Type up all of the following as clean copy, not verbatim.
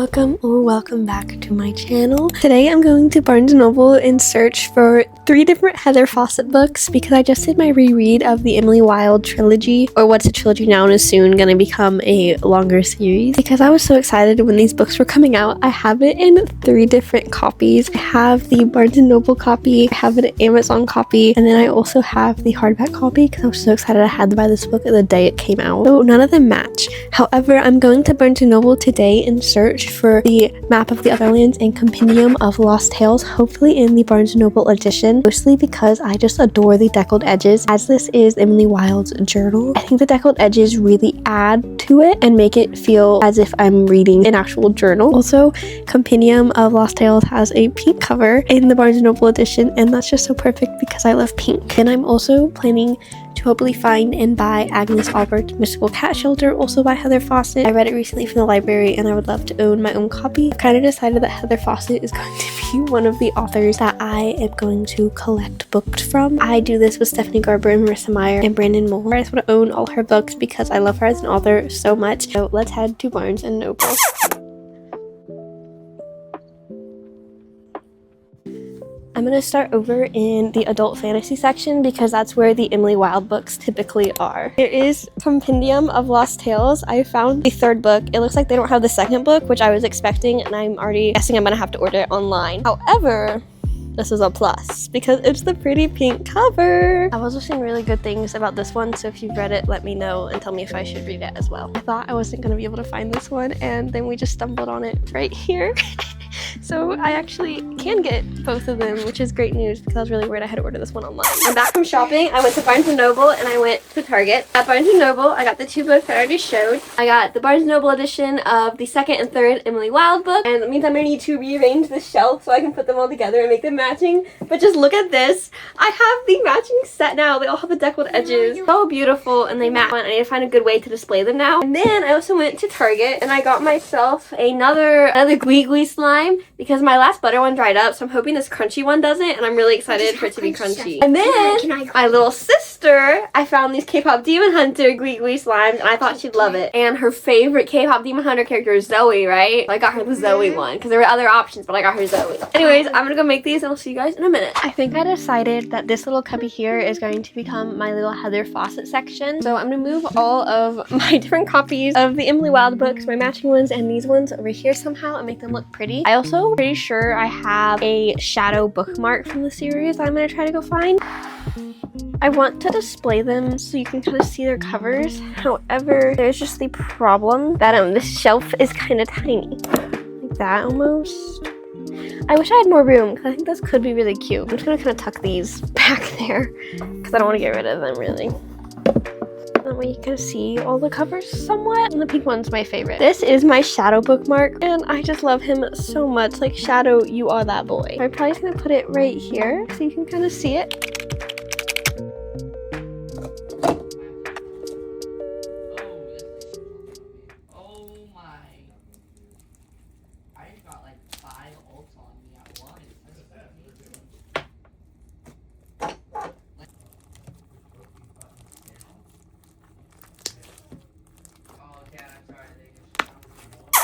welcome or welcome back to my channel. Today I'm going to Barnes & Noble in search for 3 different Heather Fawcett books because I just did my reread of the Emily Wilde trilogy, or what's a trilogy now and is soon going to become a longer series, because I was so excited when these books were coming out. I have it in 3 different copies. I have the Barnes & Noble copy, I have an Amazon copy, and then I also have the hardback copy because I was so excited I had to buy this book the day it came out. So none of them match. However, I'm going to Barnes & Noble today in search for the Map of the Otherlands and Compendium of Lost Tales, hopefully in the Barnes & Noble edition, mostly because I just adore the deckled edges. As this is Emily Wilde's journal, I think the deckled edges really add to it and make it feel as if I'm reading an actual journal. Also, Compendium of Lost Tales has a pink cover in the Barnes & Noble edition, and that's just so perfect because I love pink. And I'm also planning to hopefully find and buy Agnes Aubert's Mystical Cat Shelter, also by Heather Fawcett. I read it recently from the library and I would love to own my own copy. I've kind of decided that Heather Fawcett is going to be one of the authors that I am going to collect books from. I do this with Stephanie Garber and Marissa Meyer and Brandon Moore. I just want to own all her books because I love her as an author so much. So let's head to Barnes & Noble. I'm going to start over in the adult fantasy section because that's where the Emily Wilde books typically are. There is Compendium of Lost Tales. I found the 3rd book. It looks like they don't have the 2nd book, which I was expecting, and I'm already guessing I'm going to have to order it online. However, this is a plus because it's the pretty pink cover. I've also seen really good things about this one, so if you've read it, let me know and tell me if I should read it as well. I thought I wasn't going to be able to find this one, and then we just stumbled on it right here. So I actually can get both of them, which is great news because I was really worried I had to order this one online. I'm back from shopping. I went to Barnes & Noble and I went to Target. At Barnes & Noble, I got the 2 books that I already showed. I got the Barnes & Noble edition of the 2nd and 3rd Emily Wilde book, and that means I'm going to need to rearrange the shelf so I can put them all together and make them matching. But just look at this. I have the matching set now. They all have the deckled edges. So beautiful, and they match. I need to find a good way to display them now. And then I also went to Target and I got myself another Glee slime because my last butter one dried up, so I'm hoping this crunchy one doesn't, and I'm really excited for it to be crunchy. And then my little sister, I found these K-pop Demon Hunter Glee slimes, and I thought she'd love it. And her favorite K-pop Demon Hunter character is Zoe, right? So I got her the Zoe one because there were other options, but I got her Zoe. Anyways, I'm gonna go make these and I'll see you guys in a minute. I think I decided that this little cubby here is going to become my little Heather Fawcett section. So I'm gonna move all of my different copies of the Emily Wilde books, my matching ones, and these ones over here somehow and make them look pretty. I also pretty sure I have a shadow bookmark from the series that I'm going to try to go find. I want to display them so you can kind of see their covers. However, there's just the problem that this shelf is kind of tiny. Like that almost. I wish I had more room because I think this could be really cute. I'm just going to kind of tuck these back there because I don't want to get rid of them really. That way you can see all the covers somewhat, and the pink one's my favorite. This is my Shadow bookmark, and I just love him so much. Like, Shadow, you are that boy. I'm probably just gonna put it right here so you can kind of see it.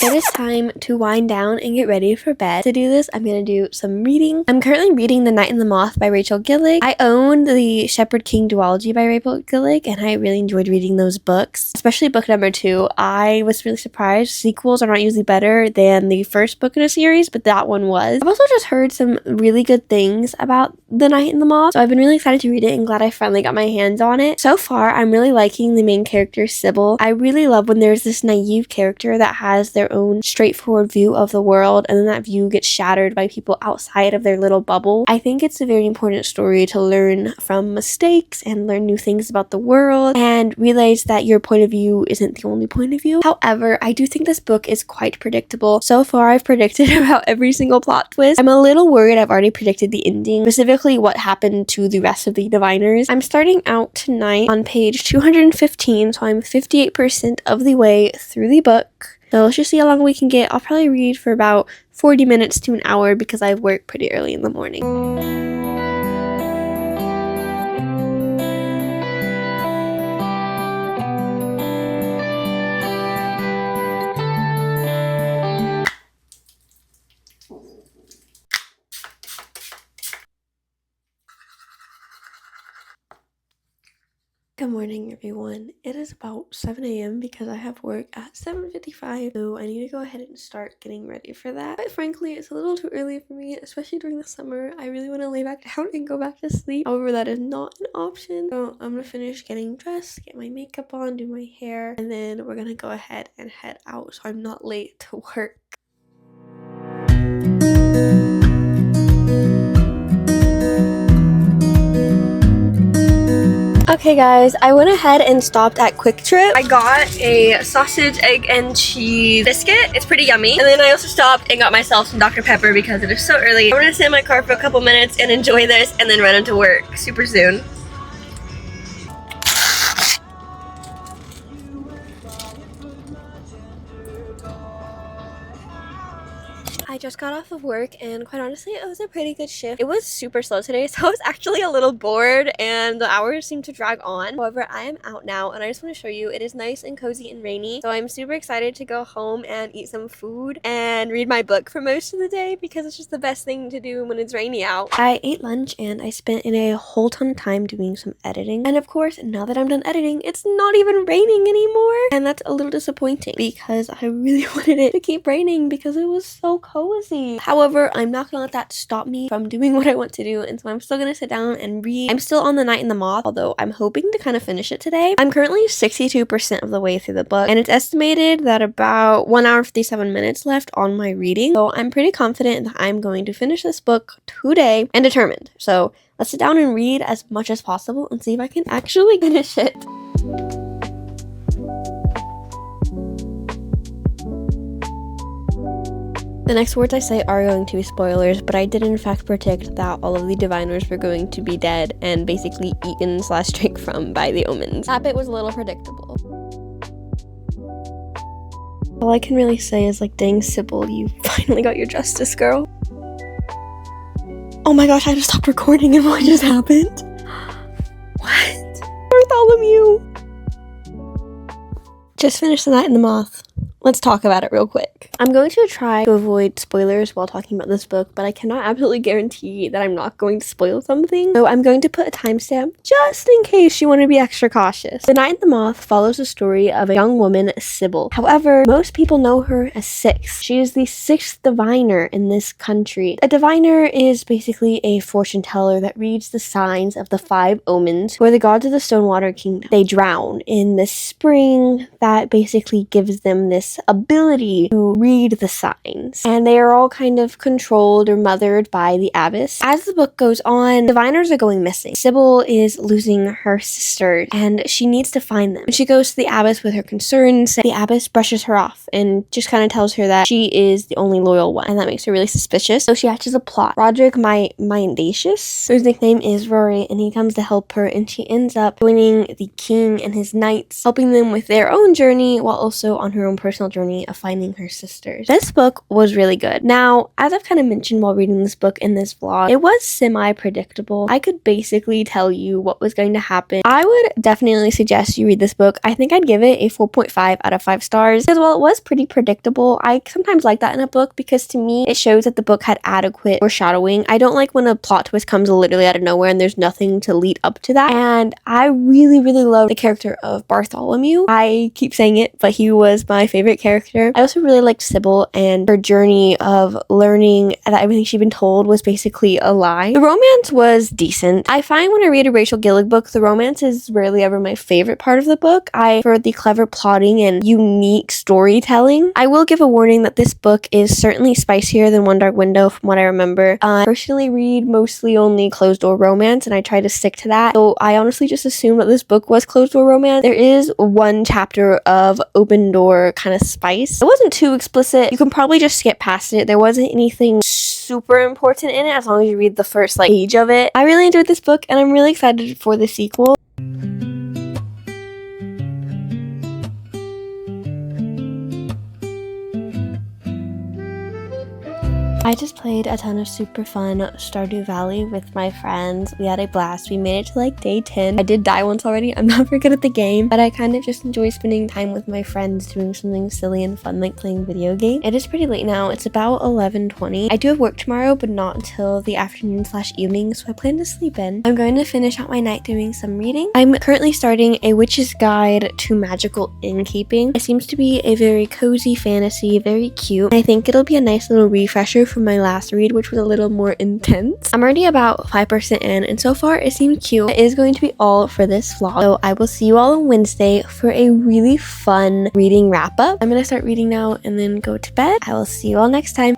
It is time to wind down and get ready for bed. To do this, I'm going to do some reading. I'm currently reading The Night and the Moth by Rachel Gillig. I own the Shepherd King duology by Rachel Gillig, and I really enjoyed reading those books, especially book number 2. I was really surprised. Sequels are not usually better than the first book in a series, but that one was. I've also just heard some really good things about The Night and the Moth, so I've been really excited to read it and glad I finally got my hands on it. So far, I'm really liking the main character, Sybil. I really love when there's this naive character that has their own straightforward view of the world, and then that view gets shattered by people outside of their little bubble. I think it's a very important story to learn from mistakes and learn new things about the world and realize that your point of view isn't the only point of view. However, I do think this book is quite predictable. So far, I've predicted about every single plot twist. I'm a little worried I've already predicted the ending, specifically what happened to the rest of the diviners. I'm starting out tonight on page 215, so I'm 58% of the way through the book. So let's just see how long we can get. I'll probably read for about 40 minutes to an hour because I work pretty early in the morning. Good morning, everyone. It is about 7 a.m. because I have work at 7:55, so I need to go ahead and start getting ready for that. But frankly, it's a little too early for me, especially during the summer. I really want to lay back down and go back to sleep. However, that is not an option. So I'm gonna finish getting dressed, get my makeup on, do my hair, and then we're gonna go ahead and head out so I'm not late to work. Okay guys, I went ahead and stopped at Quick Trip. I got a sausage, egg, and cheese biscuit. It's pretty yummy. And then I also stopped and got myself some Dr. Pepper because it is so early. I'm gonna sit in my car for a couple minutes and enjoy this and then run into work super soon. I just got off of work and quite honestly it was a pretty good shift. It was super slow today, so I was actually a little bored and the hours seemed to drag on. However, I am out now and I just want to show you it is nice and cozy and rainy, so I'm super excited to go home and eat some food and read my book for most of the day because it's just the best thing to do when it's rainy out. I ate lunch and I spent in a whole ton of time doing some editing, and of course now that I'm done editing it's not even raining anymore, and that's a little disappointing because I really wanted it to keep raining because it was so cozy. However, I'm not gonna let that stop me from doing what I want to do, and so I'm still gonna sit down and read. I'm still on The Night in the Moth, although I'm hoping to kind of finish it today. I'm currently 62% of the way through the book, and it's estimated that about 1 hour 57 minutes left on my reading, so I'm pretty confident that I'm going to finish this book today and determined. So let's sit down and read as much as possible and see if I can actually finish it. The next words I say are going to be spoilers, but I did in fact predict that all of the diviners were going to be dead and basically eaten / drank from by the omens. That bit was a little predictable. All I can really say is like, dang Sybil, you finally got your justice, girl. Oh my gosh, I just stopped recording and what just happened? What? Bartholomew! Just finished The Night in the Moth. Let's talk about it real quick. I'm going to try to avoid spoilers while talking about this book, but I cannot absolutely guarantee that I'm not going to spoil something. So I'm going to put a timestamp just in case you want to be extra cautious. The Night in the Moth follows the story of a young woman, Sybil. However, most people know her as Six. She is the 6th diviner in this country. A diviner is basically a fortune teller that reads the signs of the 5 omens, who are the gods of the Stonewater Kingdom. They drown in the spring that basically gives them this ability to read the signs, and they are all kind of controlled or mothered by the abbess. As the book goes on, diviners are going missing. Sybil is losing her sister and she needs to find them. When she goes to the abbess with her concerns, the abbess brushes her off and just kind of tells her that she is the only loyal one, and that makes her really suspicious. So she hatches a plot. Roderick Mendacious, whose nickname is Rory, and he comes to help her, and she ends up joining the king and his knights, helping them with their own journey while also on her own personal journey of finding her sisters. This book was really good. Now, as I've kind of mentioned while reading this book in this vlog, it was semi-predictable. I could basically tell you what was going to happen. I would definitely suggest you read this book. I think I'd give it a 4.5 out of 5 stars because while it was pretty predictable, I sometimes like that in a book because to me, it shows that the book had adequate foreshadowing. I don't like when a plot twist comes literally out of nowhere and there's nothing to lead up to that. And I really, really love the character of Bartholomew. I keep saying it, but he was my favorite character. I also really liked Sybil and her journey of learning that everything she'd been told was basically a lie. The romance was decent. I find when I read a Rachel Gillig book, the romance is rarely ever my favorite part of the book. I prefer the clever plotting and unique storytelling. I will give a warning that this book is certainly spicier than One Dark Window from what I remember. I personally read mostly only closed door romance and I try to stick to that. So I honestly just assumed that this book was closed door romance. There is one chapter of open door kind of spice. It wasn't too explicit. You can probably just skip past it. There wasn't anything super important in it as long as you read the first page of it. I really enjoyed this book and I'm really excited for the sequel. I just played a ton of super fun Stardew Valley with my friends. We had a blast. We made it to like day 10. I did die once already. I'm not very good at the game, but I kind of just enjoy spending time with my friends doing something silly and fun like playing video games. It is pretty late now. It's about 11:20. I do have work tomorrow, but not until the afternoon/evening, so I plan to sleep in. I'm going to finish out my night doing some reading. I'm currently starting A Witch's Guide to Magical Innkeeping. It seems to be a very cozy fantasy, very cute. I think it'll be a nice little refresher from my last read, which was a little more intense. I'm already about 5% in, and so far it seems cute. It is going to be all for this vlog, so I will see you all on Wednesday for a really fun reading wrap up. I'm gonna start reading now and then go to bed. I will see you all next time.